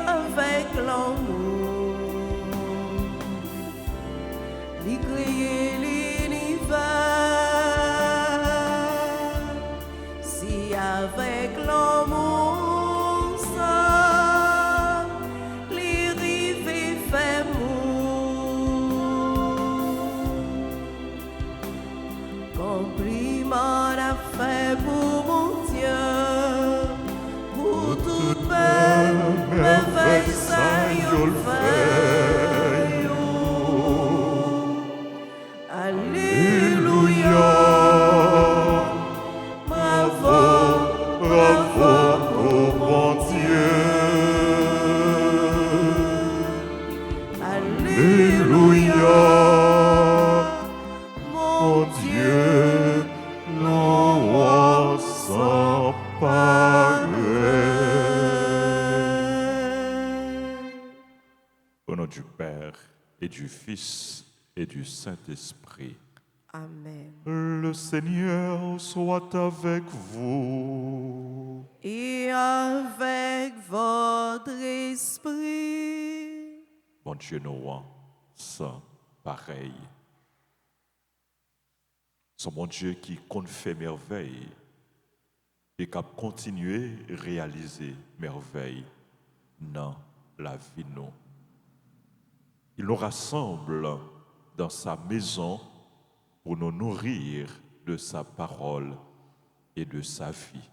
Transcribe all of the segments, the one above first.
avec l'amour, il crée l'univers. Si avec l'amour ça, les rives fait mou, compliment a fait pour mon Dieu, pour toute merveille ça y fait. Alléluia, bravo, bravo, oh mon Dieu. Alléluia, mon Dieu, le roi sans pareil. Au nom du Père et du Fils et du Saint-Esprit. Amen. Le Seigneur soit avec vous. Et avec votre esprit. Mon Dieu nous rend sans pareil. C'est mon Dieu qui compte fait merveille et qui a continué à réaliser merveille dans la vie nous. Il nous rassemble dans sa maison pour nous nourrir de sa parole et de sa vie.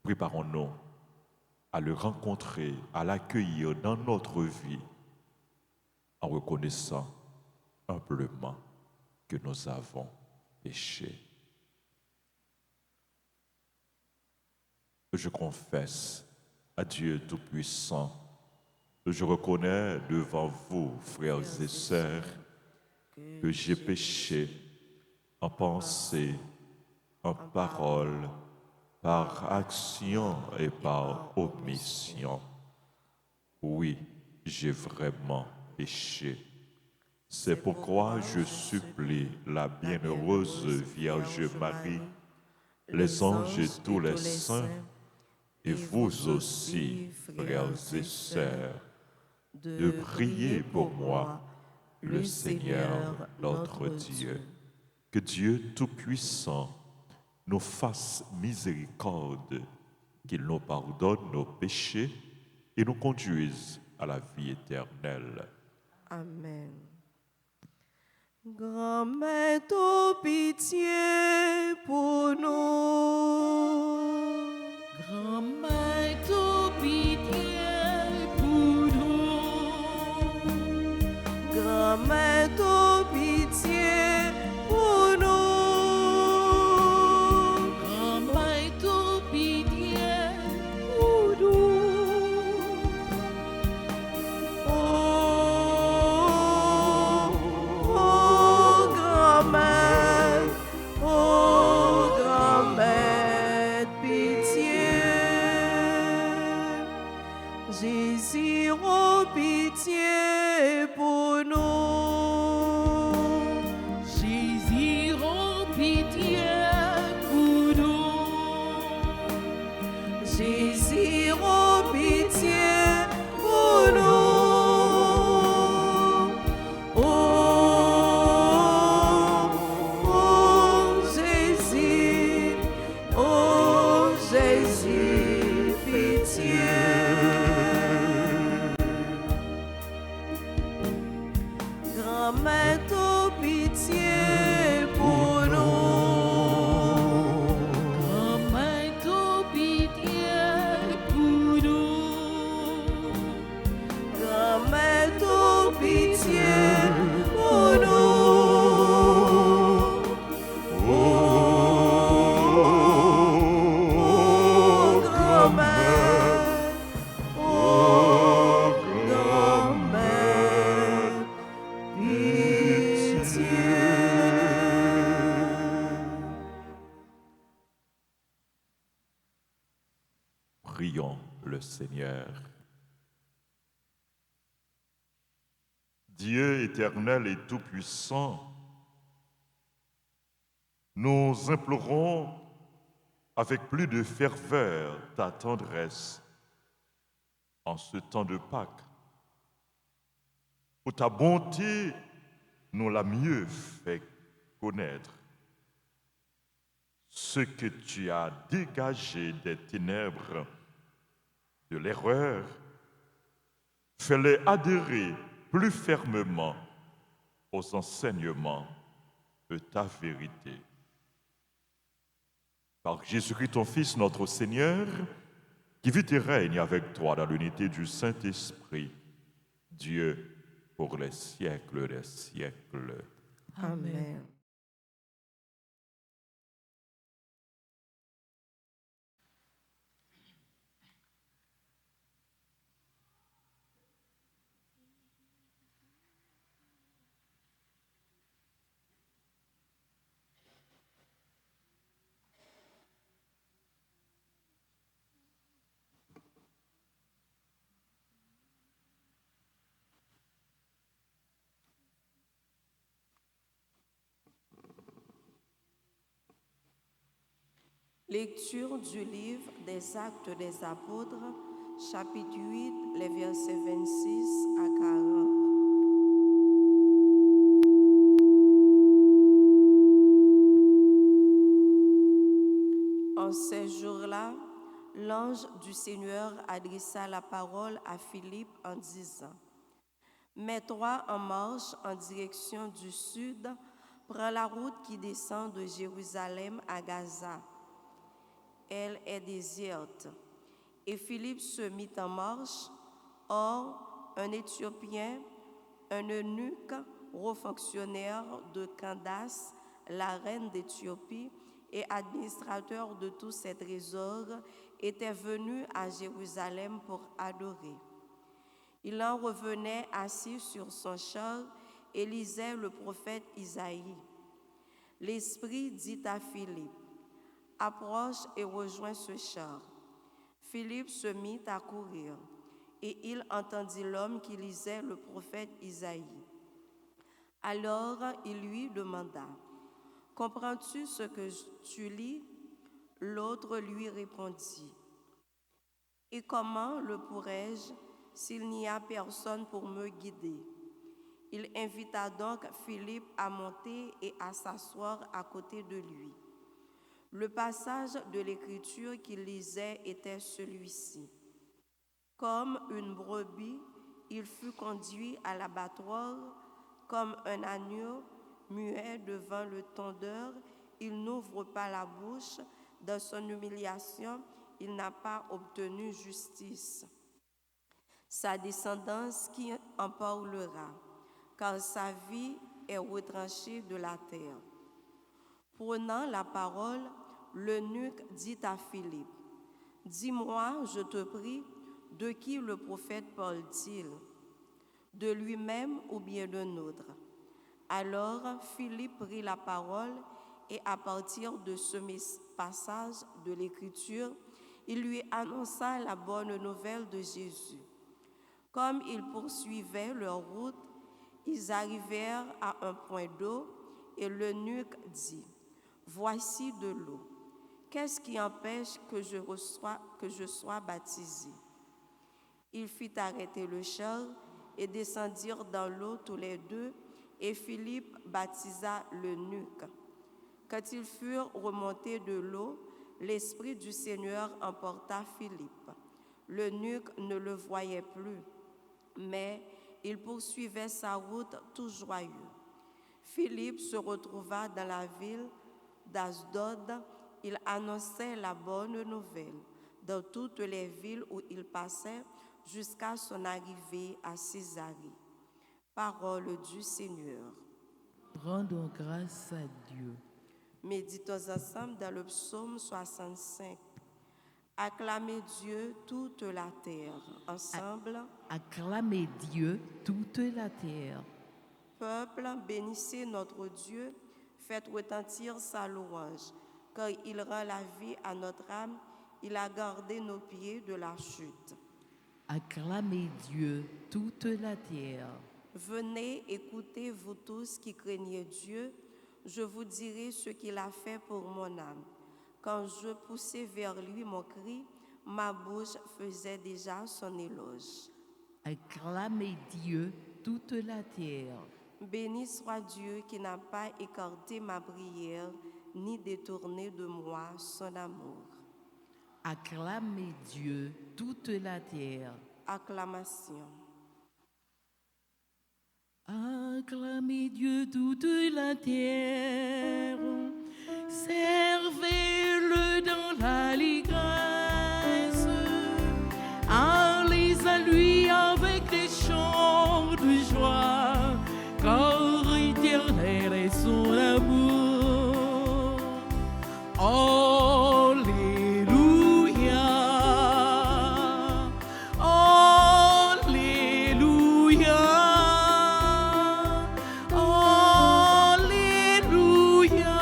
Préparons-nous à le rencontrer, à l'accueillir dans notre vie en reconnaissant humblement que nous avons péché. Je confesse à Dieu Tout-Puissant, je reconnais devant vous, frères et sœurs, que j'ai péché en pensée, en parole, par action et par omission. Oui, j'ai vraiment péché. C'est pourquoi je supplie la bienheureuse Vierge Marie, les anges et tous les saints, et vous aussi, frères et sœurs, de prier pour moi, le Seigneur notre Dieu. Que Dieu Tout-Puissant nous fasse miséricorde, qu'il nous pardonne nos péchés et nous conduise à la vie éternelle. Amen. Grand-mère, t'as pitié pour nous. Grand-mère, t'as pitié pour nous. Grand-mère, t'as pitié pour nous. Grand-mère, t'as pitié pour nous. Oh, oh, grand-mère, pitié. Jésus, oh, pitié pour nous. Jésus, oh, pitié pour nous. Jésus, oh, pitié pour nous. Oh, oh, Jésus, pitié. Grand-mère, t'as pitié pour nous. Grand-mère, t'as pitié pour nous. Grand-mère, t'as pitié pour nous. Oh, grand-mère, pitié. Prions le Seigneur. Dieu éternel et tout-puissant, nous implorons avec plus de ferveur ta tendresse en ce temps de Pâques, où ta bonté nous l'a mieux fait connaître. Ce que tu as dégagé des ténèbres, de l'erreur, fais-les adhérer plus fermement aux enseignements de ta vérité. Par Jésus-Christ, ton Fils, notre Seigneur, qui vit et règne avec toi dans l'unité du Saint-Esprit, Dieu pour les siècles des siècles. Amen. Lecture du livre des Actes des Apôtres, chapitre 8, les versets 26 à 40. En ces jours-là, l'ange du Seigneur adressa la parole à Philippe en disant: Mets-toi en marche en direction du sud, prends la route qui descend de Jérusalem à Gaza. Elle est déserte. Et Philippe se mit en marche. Or, un Éthiopien, un eunuque, haut fonctionnaire de Candace, la reine d'Éthiopie, et administrateur de tous ses trésors, était venu à Jérusalem pour adorer. Il en revenait assis sur son char et lisait le prophète Isaïe. L'Esprit dit à Philippe: Approche et rejoins ce char. Philippe se mit à courir, et il entendit l'homme qui lisait le prophète Isaïe. Alors il lui demanda: Comprends-tu ce que tu lis? L'autre lui répondit: Et comment le pourrais-je s'il n'y a personne pour me guider? Il invita donc Philippe à monter et à s'asseoir à côté de lui. Le passage de l'Écriture qu'il lisait était celui-ci. Comme une brebis, il fut conduit à l'abattoir, comme un agneau muet devant le tondeur, il n'ouvre pas la bouche. Dans son humiliation, il n'a pas obtenu justice. Sa descendance qui en parlera, car sa vie est retranchée de la terre. Prenant la parole, l'eunuque dit à Philippe: Dis-moi, je te prie, de qui le prophète parle-t-il? De lui-même ou bien d'un autre? Alors Philippe prit la parole et à partir de ce passage de l'Écriture, il lui annonça la bonne nouvelle de Jésus. Comme ils poursuivaient leur route, ils arrivèrent à un point d'eau et l'eunuque dit: Voici de l'eau. Qu'est-ce qui empêche que je sois baptisé? Il fit arrêter le char et descendirent dans l'eau tous les deux, et Philippe baptisa l'eunuque. Quand ils furent remontés de l'eau, l'Esprit du Seigneur emporta Philippe. L'eunuque ne le voyait plus, mais il poursuivait sa route tout joyeux. Philippe se retrouva dans la ville d'Asdod. Il annonçait la bonne nouvelle dans toutes les villes où il passait jusqu'à son arrivée à Césarée. Parole du Seigneur. Rendons grâce à Dieu. Méditons ensemble dans le psaume 65. Acclamez Dieu toute la terre. Ensemble. Acclamez Dieu toute la terre. Peuple, bénissez notre Dieu, faites retentir sa louange, car il rend la vie à notre âme, il a gardé nos pieds de la chute. Acclamez Dieu toute la terre. Venez, écoutez, vous tous qui craignez Dieu, je vous dirai ce qu'il a fait pour mon âme. Quand je poussai vers lui mon cri, ma bouche faisait déjà son éloge. Acclamez Dieu, toute la terre. Béni soit Dieu qui n'a pas écarté ma prière, ni détourné de moi son amour. Acclamez Dieu, toute la terre. Acclamation. Acclamez Dieu, toute la terre. Servez-le dans l'allégresse. Allez à lui avec des chants de joie, car éternel est son amour. Alléluia. Alléluia. Alléluia.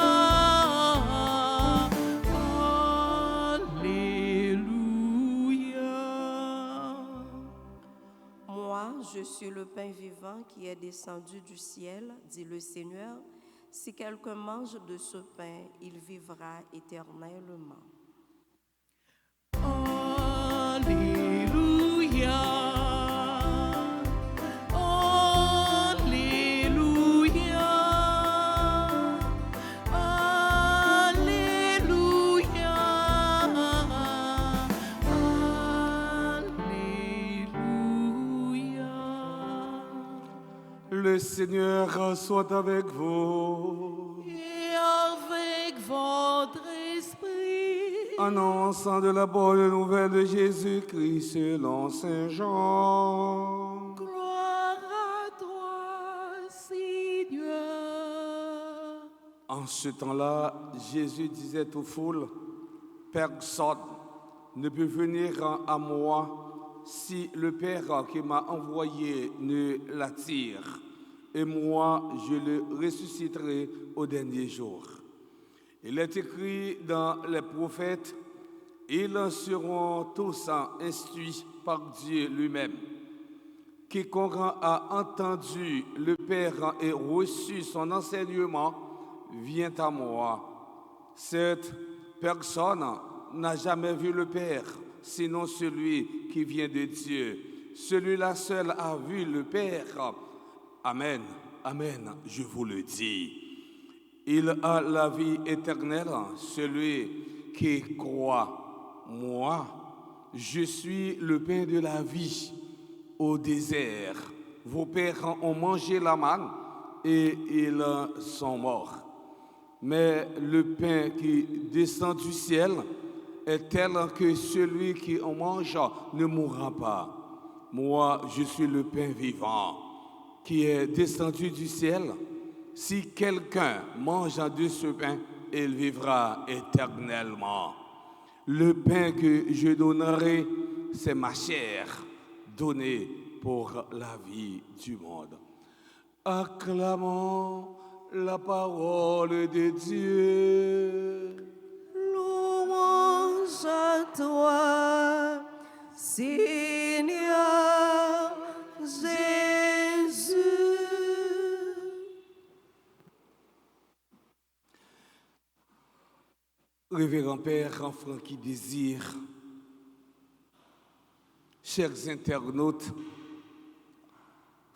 Alléluia. Moi, je suis le pain vivant qui est descendu du ciel, dit le Seigneur. Si quelqu'un mange de ce pain, il vivra éternellement. Alléluia. Alléluia. Alléluia. Alléluia. Le Seigneur soit avec vous. Et avec votre esprit. Annonçant de la bonne nouvelle de Jésus-Christ selon Saint Jean. Gloire à toi, Seigneur. En ce temps-là, Jésus disait aux foules, « Personne ne peut venir à moi si le Père qui m'a envoyé ne l'attire, et moi je le ressusciterai au dernier jour. » Il est écrit dans les prophètes, « Ils seront tous instruits par Dieu lui-même. Quiconque a entendu le Père et reçu son enseignement vient à moi. Cette personne n'a jamais vu le Père, sinon celui qui vient de Dieu. Celui-là seul a vu le Père. Amen, amen, je vous le dis. Il a la vie éternelle, celui qui croit. Moi, je suis le pain de la vie. Au désert, vos pères ont mangé la manne et ils sont morts. Mais le pain qui descend du ciel est tel que celui qui en mange ne mourra pas. Moi, je suis le pain vivant qui est descendu du ciel. Si quelqu'un mange de ce pain, il vivra éternellement. Le pain que je donnerai, c'est ma chair, donnée pour la vie du monde. Acclamons la parole de Dieu. Louange à toi, Seigneur Jésus. Révérend Père, enfant qui désire, chers internautes,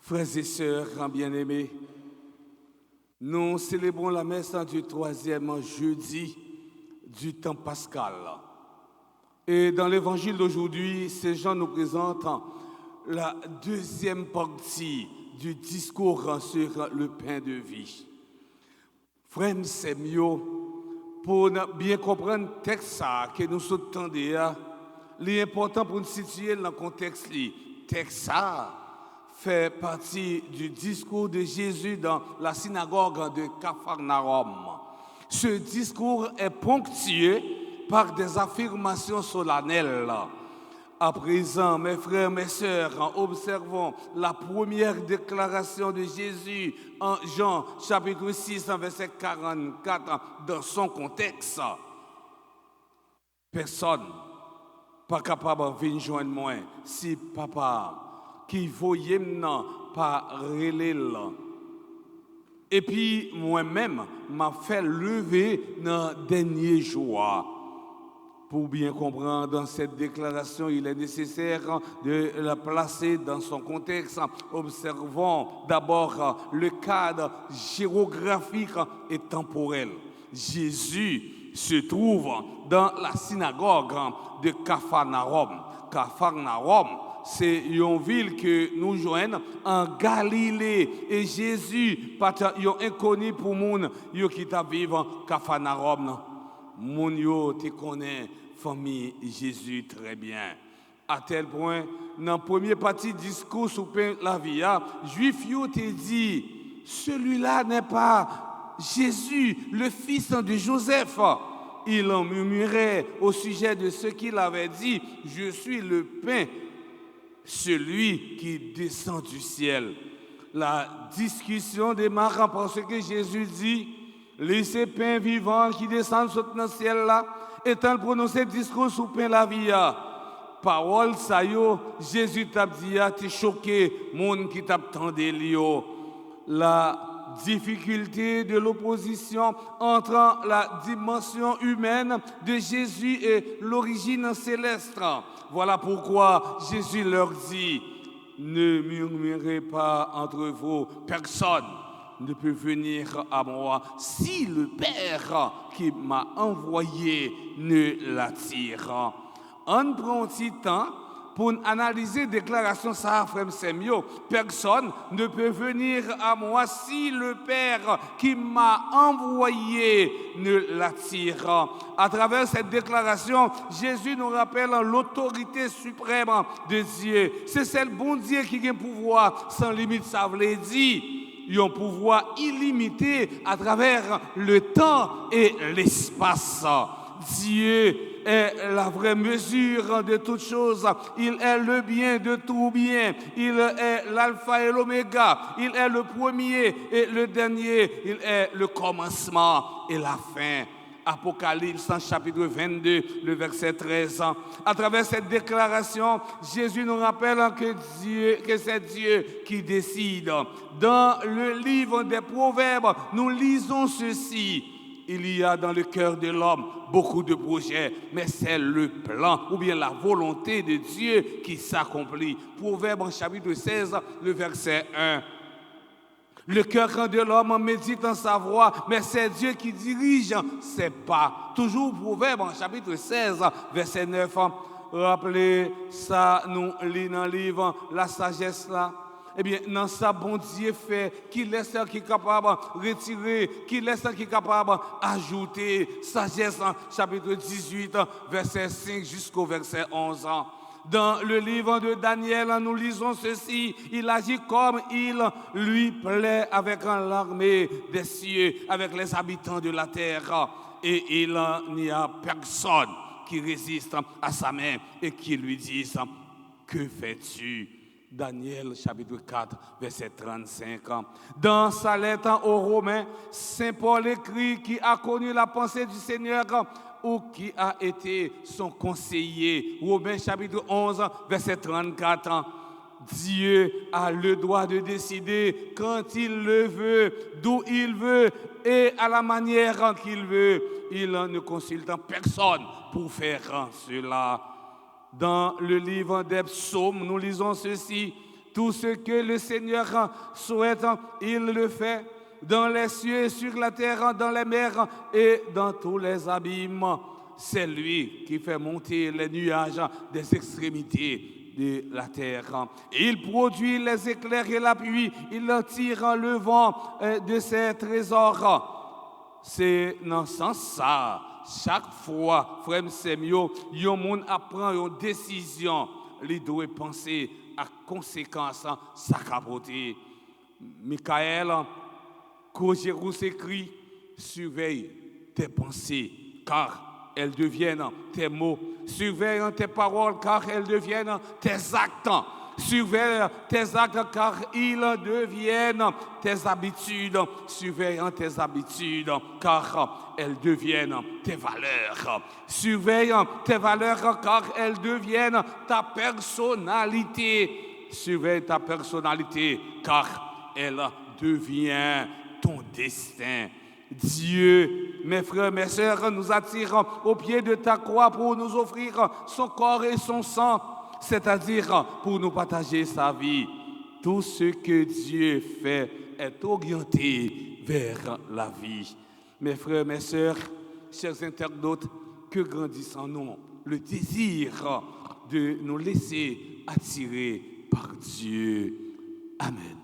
frères et sœurs bien-aimés, nous célébrons la messe du 3e jeudi du temps pascal. Et dans l'évangile d'aujourd'hui, Saint Jean nous présente la deuxième partie du discours sur le pain de vie. Frère, c'est mieux pour bien comprendre le texte que nous soutenons, l'important pour nous situer dans le contexte. Le texte fait partie du discours de Jésus dans la synagogue de Capharnaüm. Ce discours est ponctué par des affirmations solennelles. À présent, mes frères, mes sœurs, observons la première déclaration de Jésus en Jean chapitre 6, verset 44, dans son contexte. Personne pas capable de venir joindre moi si papa qui voyait maintenant pas relais. Et puis moi-même m'a fait lever dans le dernier jour. Pour bien comprendre cette déclaration, il est nécessaire de la placer dans son contexte. Observons d'abord le cadre géographique et temporel. Jésus se trouve dans la synagogue de Capharnaüm. Capharnaüm, c'est une ville que nous joignons en Galilée. Et Jésus, pas un inconnu pour les gens qui vivent en Capharnaüm. Moun yo te connaît famille Jésus très bien. À tel point, dans la première partie du discours sur la vie, Juif yo te dit, celui-là n'est pas Jésus, le fils de Joseph. Il en murmurait au sujet de ce qu'il avait dit, je suis le pain, celui qui descend du ciel. La discussion démarre parce que Jésus dit, laissez pain vivant qui descend dans le ciel là, étant prononcé discours sur pain la vie. Parole ça yo, Jésus t'a dit, t'es choqué, monde qui t'a tendu lio. La difficulté de l'opposition entre la dimension humaine de Jésus et l'origine céleste. Voilà pourquoi Jésus leur dit, ne murmurez pas entre vous, personne ne peut venir à moi si le Père qui m'a envoyé ne l'attire. On prend un petit temps pour analyser la déclaration ça, frère Semio. Personne ne peut venir à moi si le Père qui m'a envoyé ne l'attire. À travers cette déclaration, Jésus nous rappelle l'autorité suprême de Dieu. C'est celle bon Dieu qui a un pouvoir sans limite, ça veut dire. Ils ont un pouvoir illimité à travers le temps et l'espace. Dieu est la vraie mesure de toutes choses. Il est le bien de tout bien. Il est l'alpha et l'oméga. Il est le premier et le dernier. Il est le commencement et la fin. Apocalypse, chapitre 22, le verset 13. À travers cette déclaration, Jésus nous rappelle que c'est Dieu qui décide. Dans le livre des Proverbes, nous lisons ceci. Il y a dans le cœur de l'homme beaucoup de projets, mais c'est le plan ou bien la volonté de Dieu qui s'accomplit. Proverbe chapitre 16, le verset 1. Le cœur de l'homme médite en sa voie, mais c'est Dieu qui dirige ses pas. Toujours Proverbe chapitre 16, verset 9. Rappelez ça, nous lisons dans le livre La Sagesse là. Eh bien, dans ça, bon Dieu fait, qu'il laisse qui est capable de retirer, qu'il laisse qui est capable d'ajouter. Sagesse, chapitre 18, verset 5 jusqu'au verset 11. Dans le livre de Daniel, nous lisons ceci. Il agit comme il lui plaît avec l'armée des cieux, avec les habitants de la terre. Et il n'y a personne qui résiste à sa main et qui lui dise, que fais-tu? Daniel chapitre 4, verset 35. Dans sa lettre aux Romains, Saint Paul écrit qui a connu la pensée du Seigneur ou qui a été son conseiller. Romains chapitre 11, verset 34. Dieu a le droit de décider quand il le veut, d'où il veut et à la manière qu'il veut. Il ne consulte personne pour faire cela. Dans le livre des psaumes, nous lisons ceci. Tout ce que le Seigneur souhaite, il le fait. Dans les cieux, sur la terre, dans les mers et dans tous les abîmes. C'est lui qui fait monter les nuages des extrémités de la terre. Il produit les éclairs et la pluie. Il tire le vent de ses trésors. C'est dans ce sens ça. Chaque fois, frère Semio, yon moun apprend une décision, il doit penser à conséquences sa capote. Michael, Cogérous écrit, surveille tes pensées, car elles deviennent tes mots. Surveille tes paroles, car elles deviennent tes actes. Surveille tes actes, car ils deviennent tes habitudes. Surveille tes habitudes, car elles deviennent tes valeurs. Surveille tes valeurs, car elles deviennent ta personnalité. Surveille ta personnalité, car elle devient ton destin. Dieu, mes frères, mes sœurs, nous attire au pied de ta croix pour nous offrir son corps et son sang, c'est-à-dire pour nous partager sa vie. Tout ce que Dieu fait est orienté vers la vie. Mes frères, mes sœurs, chers internautes, que grandisse en nous le désir de nous laisser attirer par Dieu. Amen.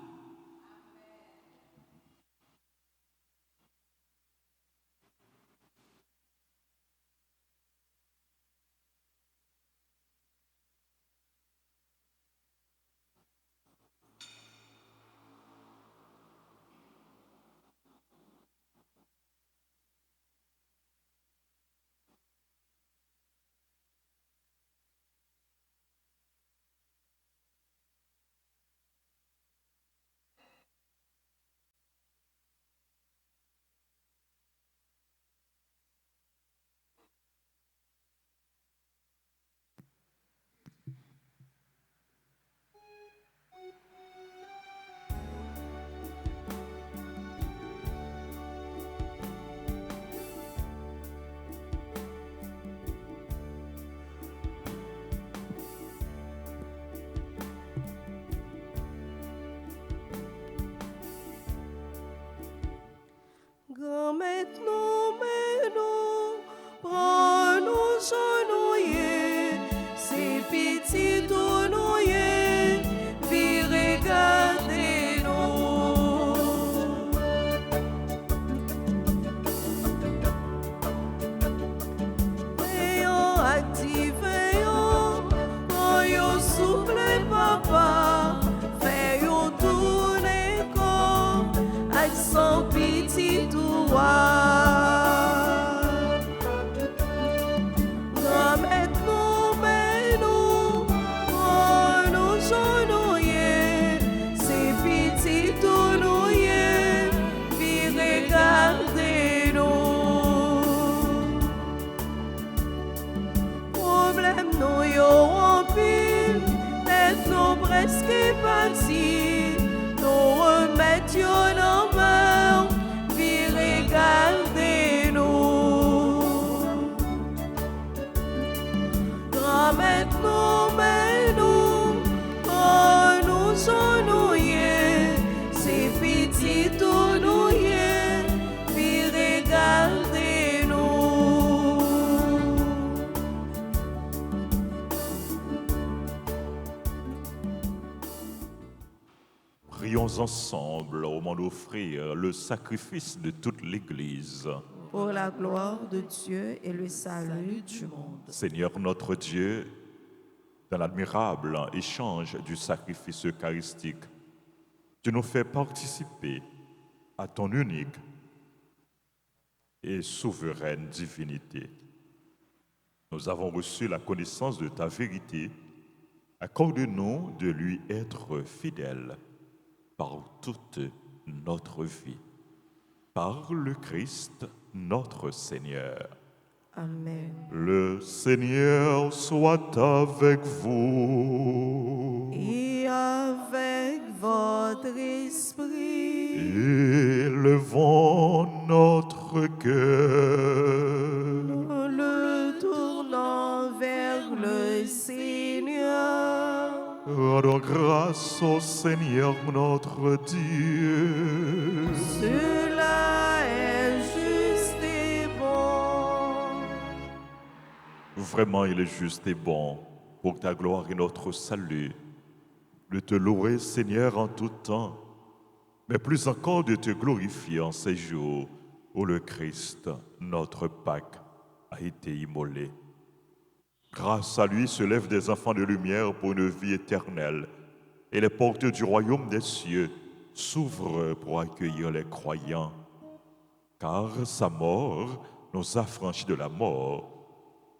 Maintenant, nous, prends nous genouiller, ces petits tournouiller, puis regardez-nous. Veillons, activez-nous, voyons souffler papa, fais-nous tourner corps, accent petit presque parti, nous remettions nos mains, puis regardez-nous. Ramène-nous, mets-nous, oh nous genouiller, ces petits tournouiller, puis regardez-nous. Prions ensemble au moment d'offrir le sacrifice de toute l'Église. Pour la gloire de Dieu et le salut du monde. Seigneur notre Dieu, dans l'admirable échange du sacrifice eucharistique, tu nous fais participer à ton unique et souveraine divinité. Nous avons reçu la connaissance de ta vérité. Accorde-nous de lui être fidèles par toute notre vie. Par le Christ, notre Seigneur. Amen. Le Seigneur soit avec vous. Et avec votre esprit. Élevons notre cœur. Nous le tournons vers le Seigneur. Rendons grâce au Seigneur notre Dieu. Cela est juste et bon. Vraiment, il est juste et bon, pour ta gloire et notre salut, de te louer, Seigneur, en tout temps, mais plus encore de te glorifier en ces jours où le Christ, notre Pâque, a été immolé. Grâce à lui se lèvent des enfants de lumière pour une vie éternelle, et les portes du royaume des cieux s'ouvrent pour accueillir les croyants. Car sa mort nous a franchis de la mort,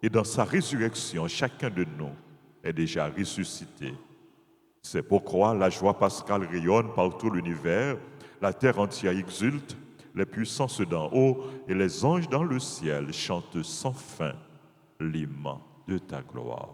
et dans sa résurrection, chacun de nous est déjà ressuscité. C'est pourquoi la joie pascale rayonne par tout l'univers, la terre entière exulte, les puissances d'en haut et les anges dans le ciel chantent sans fin l'hymne de ta gloire.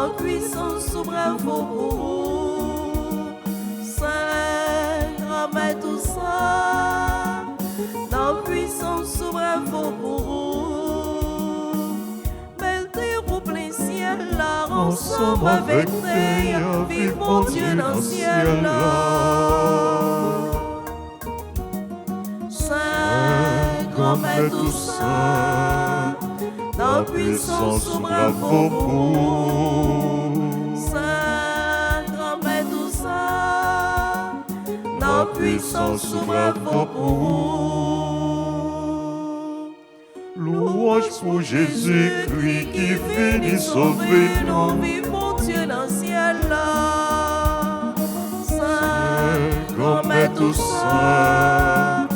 dans puissance sous bravo pour Saint grand maître saint, dans puissance sous bravo pour belleté pour plein ciel là, ensemble avec terre, vive mon Dieu dans le ciel là. Saint grand maître saint, dans puissance sous bravo pour Saint grand maître saint, dans puissance sous bravo pour Louange pour Jésus-Christ qui vient sauver nous. Vive mon Dieu dans le ciel là. Saint grand maître saint,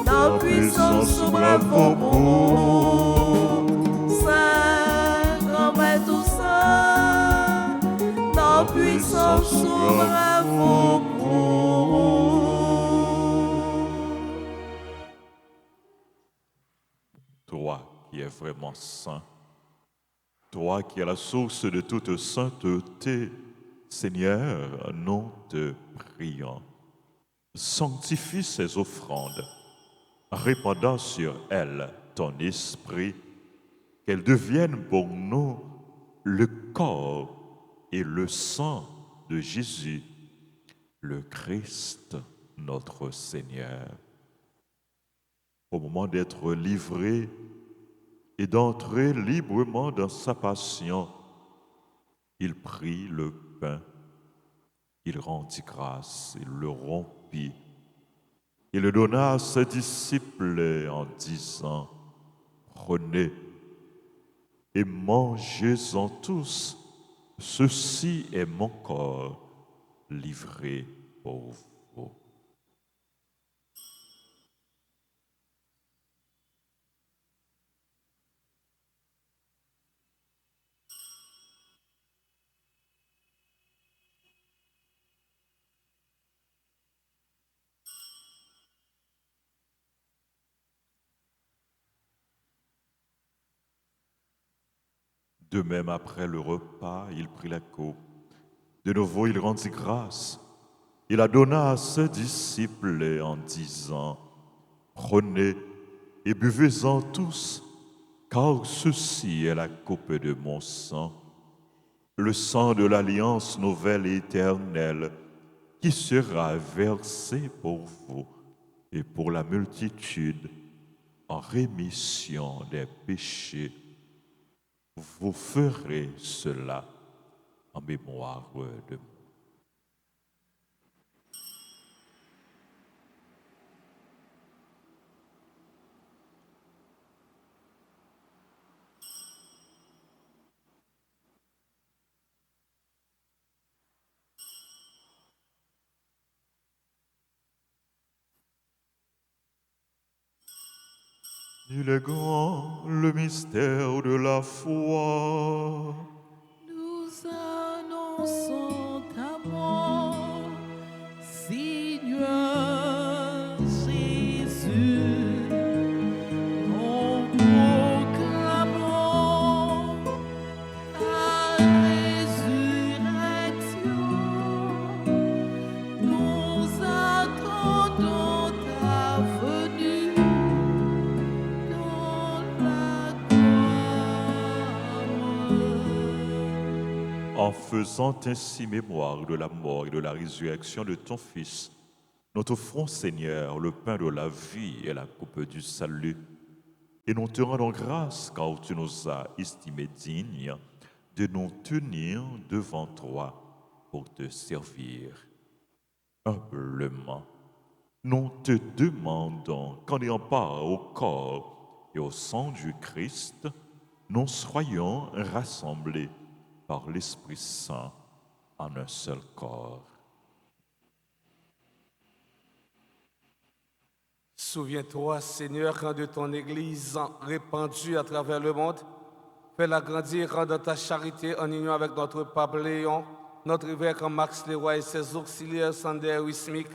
dans puissance sous bravo pour Saint grand maître saint, dans puissance sous bravo pour Toi qui es vraiment saint, toi qui es la source de toute sainteté, Seigneur, nous te prions. Sanctifie ces offrandes, répandant sur elles ton esprit, qu'elles deviennent pour nous le corps et le sang de Jésus, le Christ, notre Seigneur. Au moment d'être livré et d'entrer librement dans sa passion, il prit le pain, il rendit grâce, il le rompit, il le donna à ses disciples en disant, « Prenez et mangez-en tous, ceci est mon corps livré pour vous. » De même, après le repas, il prit la coupe. De nouveau, il rendit grâce. Il la donna à ses disciples en disant, « Prenez et buvez-en tous, car ceci est la coupe de mon sang, le sang de l'alliance nouvelle et éternelle, qui sera versé pour vous et pour la multitude en rémission des péchés. Vous ferez cela en mémoire de moi. » Il est grand le mystère de la foi. Nous annonçons ta mort, Seigneur Jésus. Nous proclamons ta résurrection. Nous attendons ta venue dans la gloire. En faisant ainsi mémoire de la mort et de la résurrection de ton Fils, nous t'offrons, Seigneur, le pain de la vie et la coupe du salut. Et nous te rendons grâce car tu nous as estimés dignes de nous tenir devant toi pour te servir. Humblement, nous te demandons qu'en ayant part au corps et au sang du Christ, nous soyons rassemblés par l'Esprit Saint en un seul corps. Souviens-toi, Seigneur, quand de ton Église répandue à travers le monde, fais-la grandir dans ta charité en union avec notre pape Léon, notre évêque Max Leroy et ses auxiliaires Sander Wismik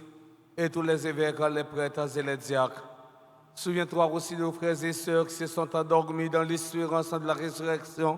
et tous les évêques, les prêtres et les diacres. Souviens-toi aussi de nos frères et sœurs qui se sont endormis dans l'espérance de la résurrection.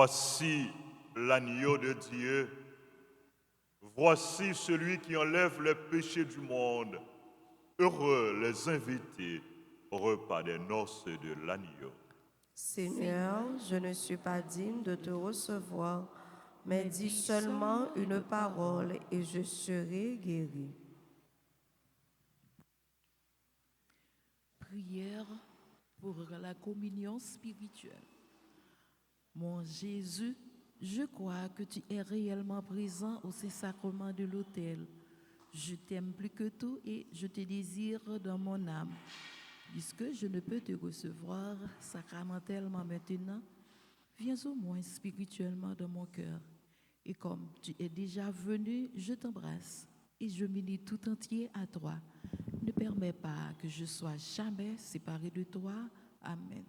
Voici l'agneau de Dieu. Voici celui qui enlève les péchés du monde. Heureux les invités au repas des noces de l'agneau. Seigneur, je ne suis pas digne de te recevoir, mais dis seulement une parole et je serai guéri. Prière pour la communion spirituelle. Mon Jésus, je crois que tu es réellement présent au Saint-Sacrement de l'autel. Je t'aime plus que tout et je te désire dans mon âme. Puisque je ne peux te recevoir sacramentellement maintenant, viens au moins spirituellement dans mon cœur. Et comme tu es déjà venu, je t'embrasse et je m'unis tout entier à toi. Ne permets pas que je sois jamais séparé de toi. Amen.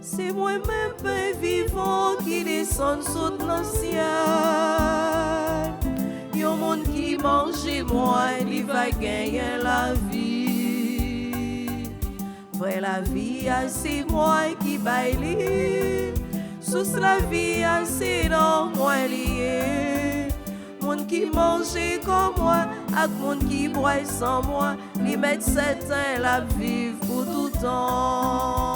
C'est moi-même, pain vivant, qui descend sous l'ancien. Yon monde qui mange moi, il va gagner la vie. Après la vie, c'est moi qui baille. Sous la vie, c'est dans moi lié. Monde qui mange comme moi, ak monde qui boit sans moi, li met certain la vivre pour tout temps.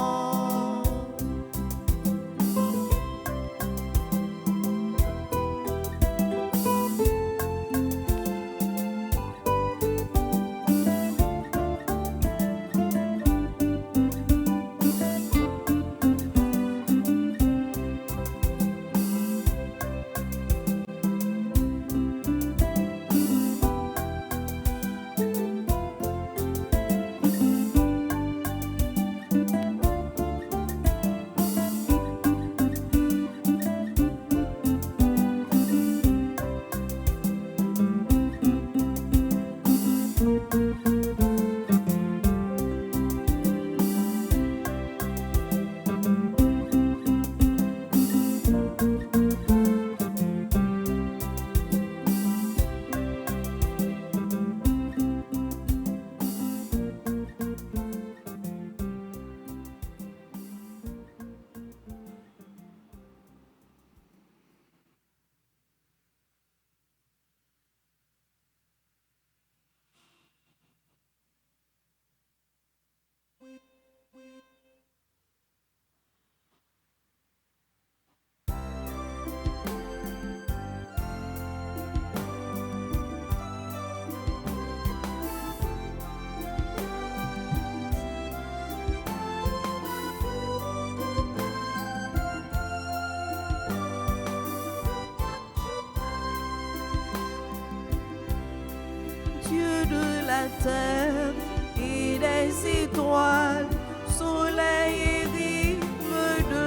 Dieu de la terre et des étoiles, soleil et rythme de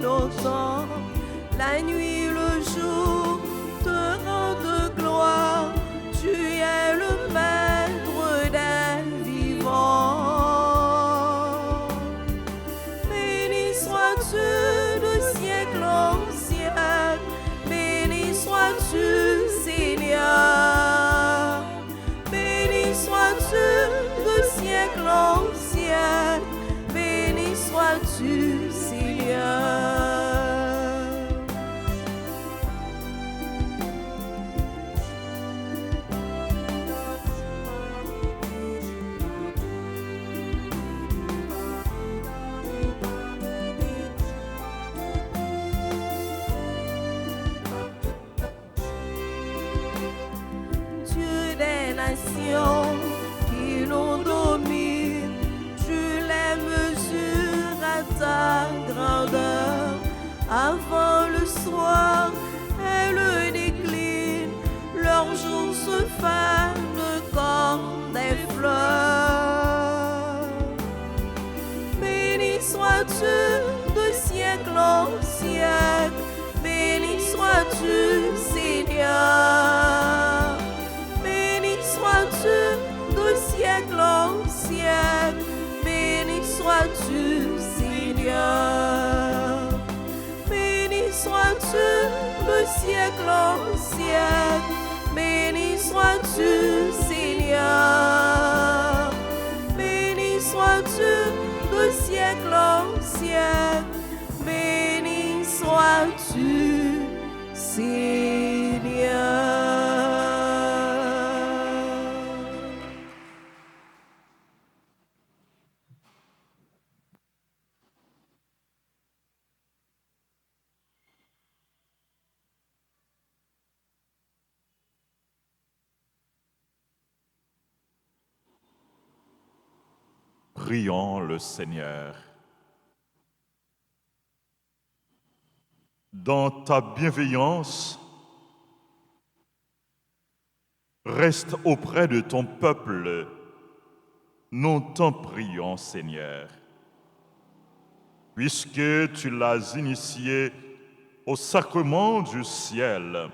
nos temps, la nuit, le jour te rendent gloire, tu es le maître des vivants. Béni sois-tu de siècle en siècle, béni sois-tu Seigneur. Sois-tu de siècle en siècle, béni sois-tu, Seigneur. Dieu des nations, qui nous domine, tu les mesures à ta grandeur. Avant le soir, elles déclinent, leurs jours se fanent comme des fleurs. Béni sois-tu de siècle en siècle, siècle en siècle. Béni sois-tu, Seigneur. Béni sois-tu de siècle en siècle. Béni sois-tu, Seigneur. Prions le Seigneur. Dans ta bienveillance, reste auprès de ton peuple. Nous t'en prions, Seigneur. Puisque tu l'as initié au sacrement du ciel,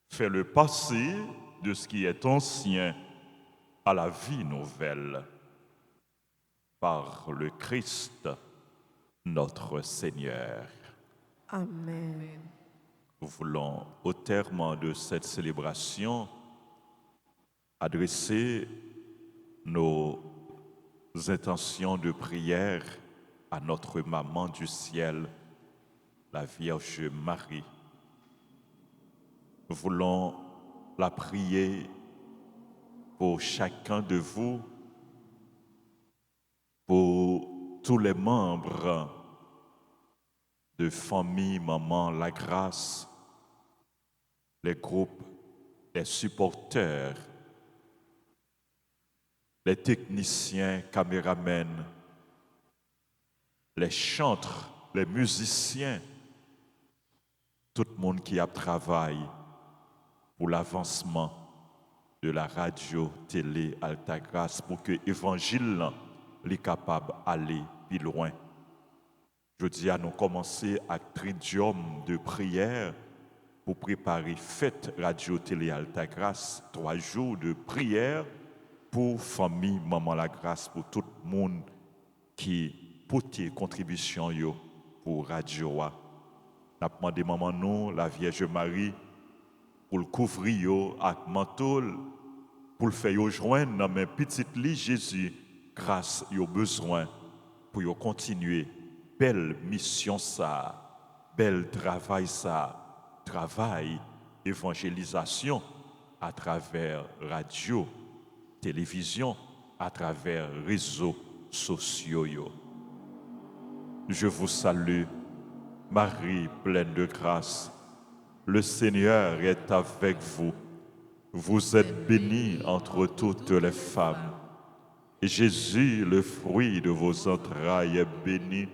fais-le passer de ce qui est ancien à la vie nouvelle. Par le Christ, notre Seigneur. Amen. Nous voulons, au terme de cette célébration, adresser nos intentions de prière à notre maman du ciel, la Vierge Marie. Nous voulons la prier pour chacun de vous, pour tous les membres de famille Maman La Grâce, les groupes, les supporters, les techniciens, caméramens, les chantres, les musiciens, tout le monde qui a travaillé pour l'avancement de la radio, télé, Alta Grâce, pour que l'évangile est capable d'aller plus loin. Je dis à nous commencer à tridium de prière pour préparer fête radio, télé, Alta Grâce, 3 jours de prière pour famille Maman La Grâce, pour tout le monde qui porte contribution yo pour radio. N'a demandé maman nous, la Vierge Marie, pour le couvrir yo avec manteau, pour le faire yo joindre dans mes petites lit Jésus, grâce yo besoin pour yo continuer belle mission ça, bel travail ça, travail évangélisation à travers radio, télévision, à travers réseaux sociaux yo. Je vous salue, Marie pleine de grâce. Le Seigneur est avec vous. Vous êtes bénie entre toutes les femmes. Et Jésus, le fruit de vos entrailles, est béni.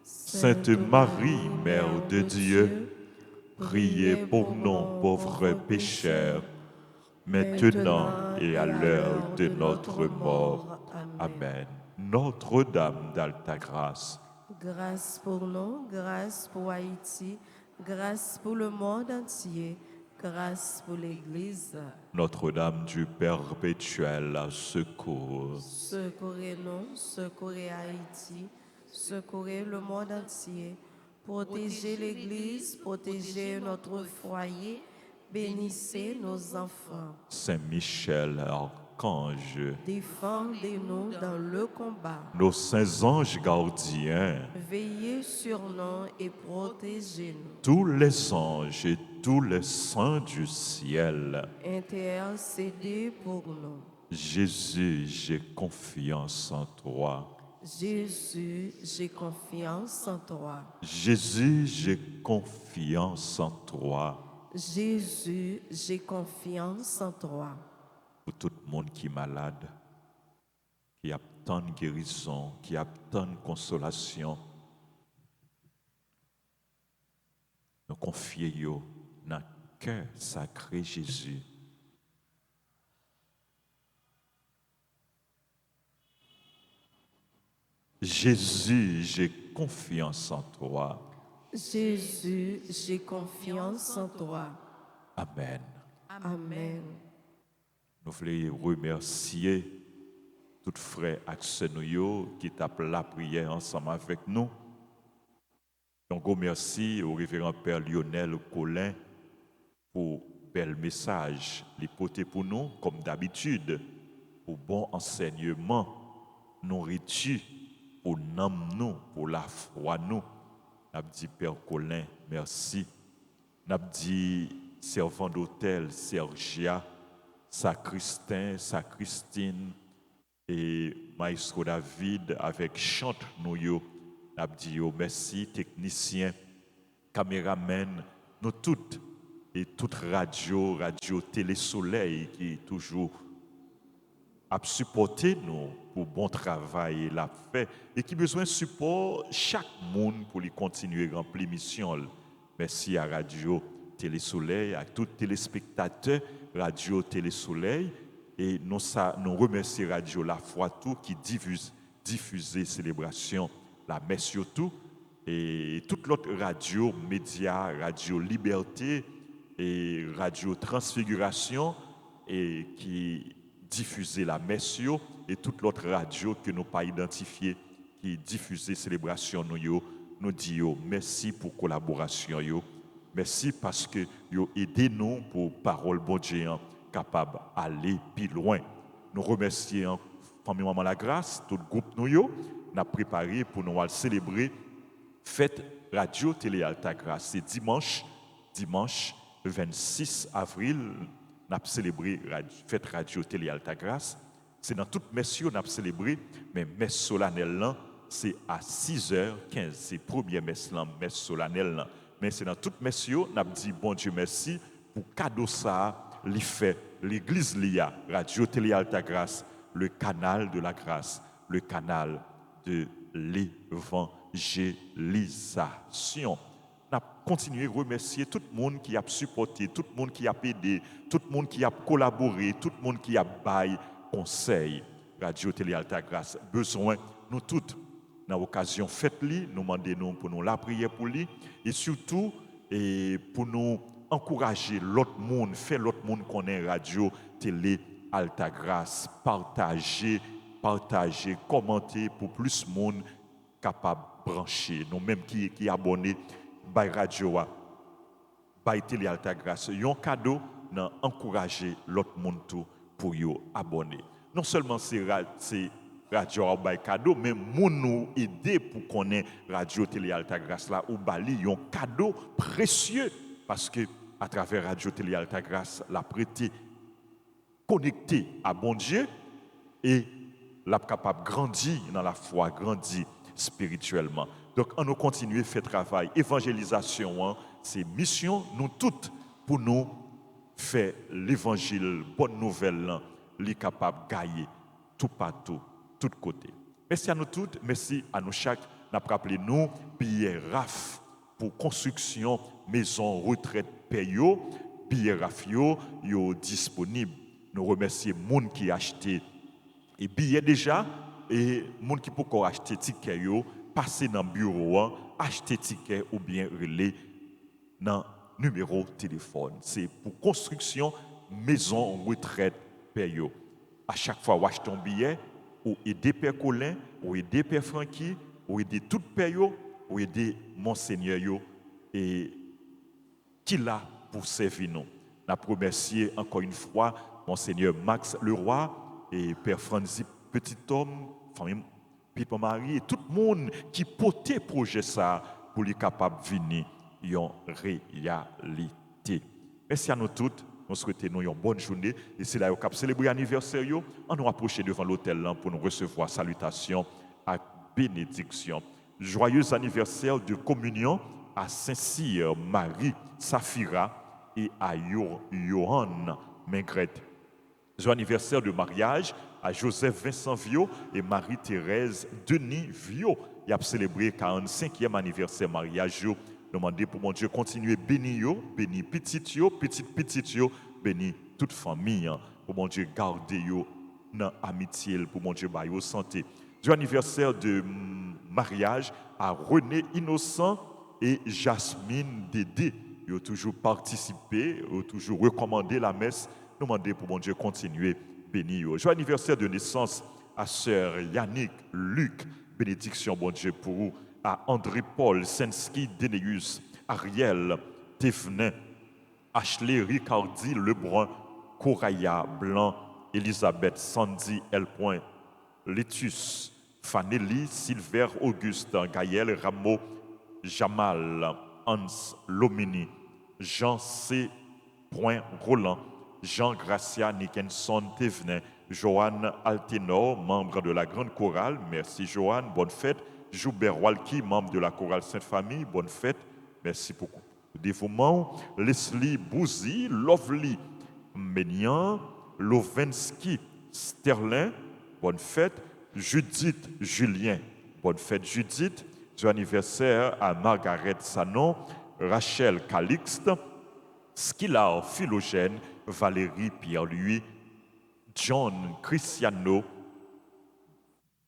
Sainte Marie, Mère de Dieu, priez pour nous pauvres pécheurs, maintenant et à l'heure de notre mort. Amen. Notre-Dame d'Alta Grâce, Grâce pour nous, grâce pour Haïti, grâce pour le monde entier, grâce pour l'Église. Notre-Dame du perpétuel secours, Secourez-nous, secourez Haïti, secourez le monde entier. Protégez l'Église, protégez notre foyer, bénissez nos enfants. Saint-Michel, archange, Défendez-nous dans le combat. nos saints anges gardiens, Veillez sur nous et protégez-nous. tous les anges et tous les saints du ciel. Intercédez pour nous. Jésus, j'ai confiance en toi. Jésus, j'ai confiance en toi. Jésus, j'ai confiance en toi. Jésus, j'ai confiance en toi. Pour tout le monde qui est malade, qui a tant de guérison, qui a tant de consolation, nous confions dans le cœur sacré Jésus. Jésus, j'ai confiance en toi. Jésus, j'ai confiance en toi. Amen. Amen. Nous voulons remercier tous les frères et sœurs qui tapent la prière ensemble avec nous. Un gros merci au révérend Père Lionel Colin pour bel message, les porter pour nous, comme d'habitude, pour bon enseignement, nourriture, pour l'âme nous, pour la foi nous. N'a dit Père Colin, merci. N'a dit servant d'hôtel, Sergia, Sacristine et Maestro David avec chante nous yo. N'a dit yo merci, technicien, caméraman, nous toutes et toute radio Télé Soleil qui est toujours a supporté nous pour bon travail et la fait et qui besoin de support chaque monde pour lui continuer à remplir mission. Merci à Radio Télé Soleil, à tous les téléspectateurs Radio Télé Soleil et nous remercions Radio La Foi tout qui diffuse célébration la messe surtout et toute l'autre radio média Radio Liberté et Radio Transfiguration et qui diffuser la messe et toute l'autre radio que nous pas identifié qui diffuser célébration nous disons merci pour collaboration yo. Merci parce que yo aidé nous pour parole bon Dieu capable aller plus loin. Nous remercions famille Maman la Grâce, tout le groupe nous yo n'a préparé pour nous célébrer fête Radio Télé Alta Grâce. C'est dimanche 26 avril. Nous avons célébré la fête Radio Télé Alta Grâce. C'est dans toute messe que nous avons célébré, mais messe solennelle, c'est à 6h15. C'est la première messe solennelle. Mais c'est dans toute messe que nous avons dit bon Dieu merci pour cadeau ça, li fait l'église LIA, Radio Télé Alta Grâce, le canal de la grâce, le canal de l'évangélisation. On a continué à remercier tout le monde qui a supporté, tout le monde qui a aidé, tout le monde qui a collaboré, tout le monde qui a baillé conseil. Radio Télé Alta Grâce, besoin, nous toutes, dans l'occasion faites-li, nous demandons pour nous la prière pour lui, et surtout et pour nous encourager l'autre monde, faire l'autre monde connaître Radio Télé Alta Grâce, partager, commenter pour plus de monde capable de brancher. Nous-mêmes qui abonnés, by radio, by Télé Alta Grâce, un cadeau dans encourager l'autre monde tout pour yo abonner. Non seulement c'est radio by cadeau, mais nous aider pour connaître Radio Télé Alta Grâce là ou bali un cadeau précieux parce que à travers Radio Télé Alta Grâce la prêter connecté à bon Dieu et la capable grandir dans la foi, grandir spirituellement. Donc, on nous continue à faire travail. Évangélisation, c'est mission, nous toutes, pour nous faire l'évangile, bonne nouvelle, les capables de gagner tout partout, tout côté. Merci à nous toutes, merci à nous chaque. Nous rappelé nous, billet RAF pour construction, maison, retraite, payo, billet RAF yo disponible. Nous remercions les gens qui ont acheté et billets déjà et les gens qui peuvent acheter ticket yo. Passer dans le bureau, acheter ticket ou bien relais dans le numéro de téléphone. C'est pour construction, maison, retraite, payo. À chaque fois, vous achetez un billet, ou aider Père Colin, ou aider Père Francky, ou aider tout payo, ou aider Monseigneur et qui là pour servir nous. Nous remercions encore une fois Monseigneur Max Leroy et Père Franzi Petit Homme, famille Papa Marie et tout le monde qui portait projet ça pour les capables de venir en réalité. Merci à nous toutes. Nous souhaitons une bonne journée. Et c'est là qu'on célébrer l'anniversaire. On nous approche devant l'hôtel pour nous recevoir salutations et bénédictions. Joyeux anniversaire de communion à Saint-Cyr, Marie, Safira et à Johan Mengrette. Joyeux anniversaire de mariage à Joseph Vincent Viau et Marie-Thérèse Denis Viau. Il a célébré le 45e anniversaire mariage. Nous demandons pour mon Dieu continuer bénir petit bénir toute famille. Pour mon Dieu garder dans l'amitié, pour mon Dieu bailler santé. Joyeux anniversaire de mariage à René Innocent et Jasmine Dédé. Ils ont toujours participé, ils ont toujours recommandé la messe. Nous demandons pour mon Dieu continuer bénir. Joyeux anniversaire de naissance à sœur Yannick Luc. Bénédiction, bon Dieu, pour vous. À André Paul Sensky Deneus, Ariel Thévenin, Ashley Ricardi Lebrun, Coraya Blanc, Elisabeth Sandy L. Letus, Fanelli Silver Auguste, Gaël Rameau, Jamal Hans Lomini, Jean C. Roland, Jean Gracia Nickenson Thévenin, Joanne Altenor, membre de la Grande Chorale, merci Joanne, bonne fête. Joubert Walki, membre de la Chorale Sainte-Famille, bonne fête, merci beaucoup. Dévouement, Leslie Bouzy, Lovely Ménian, Lovensky Sterling, bonne fête. Judith Julien, bonne fête Judith. Joyeux anniversaire à Margaret Sanon, Rachel Calixte, Skillar Philogène, Valérie Pierre-Louis, John Cristiano,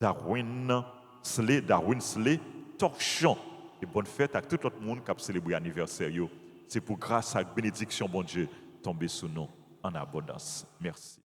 Darwin Slay, Torchon. Et bonne fête à tout le monde qui a célébré l'anniversaire. C'est pour grâce à la bénédiction, bon Dieu, tomber sur nous en abondance. Merci.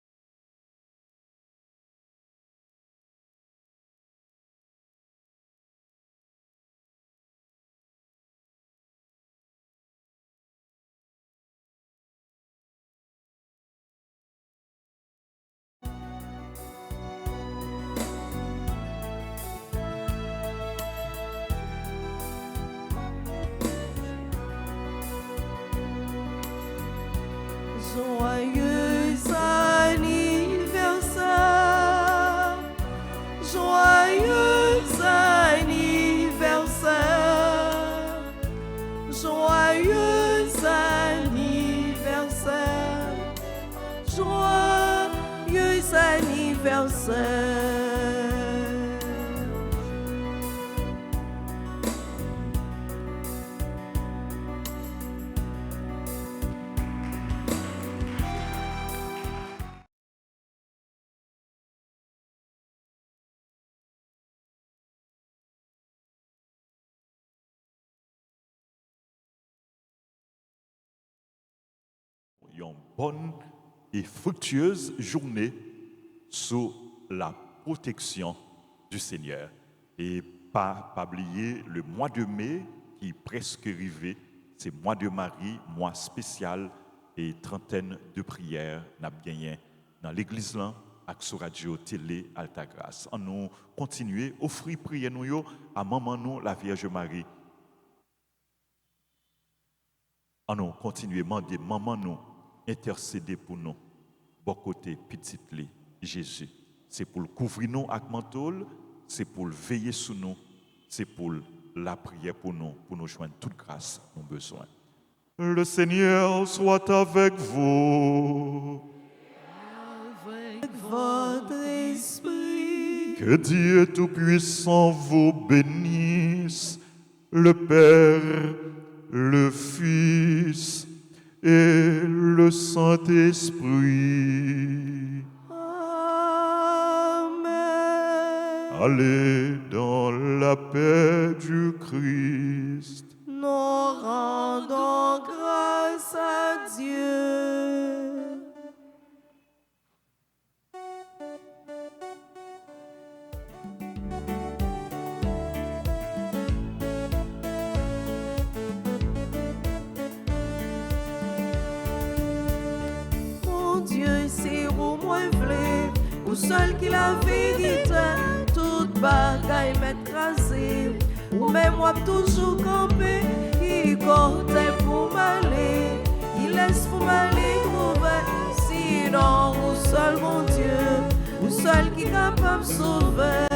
Joyeux anniversaire, joyeux anniversaire, joyeux anniversaire, joyeux anniversaire. Une bonne et fructueuse journée sous la protection du Seigneur. Et pas oublier le mois de mai qui est presque arrivé, c'est mois de Marie, mois spécial et trentaine de prières n'a gagné dans l'église là avec sur radio télé Altagrace. On nous continuer offrir prière nous à maman nous la Vierge Marie. On nous continuer demander maman nous intercéder pour nous. Bon côté petit Jésus. C'est pour le couvrir nous avec manteau, c'est pour le veiller sur nous, c'est pour la prière pour nous joindre toute grâce, nos besoins. Le Seigneur soit avec vous. Avec votre esprit. Que Dieu Tout-Puissant vous bénisse, le Père, le Fils et le Saint-Esprit. Amen. Allez dans la paix du Christ. Nous rendons grâce à Dieu. Mon Dieu, c'est au moins vrai, au seul qui la vérité, toute bagaille m'écraser. Ou même moi toujours campé, il comptait pour m'aller, il laisse pour m'aller trouver. Sinon, au seul mon Dieu, au seul qui est capable de sauver.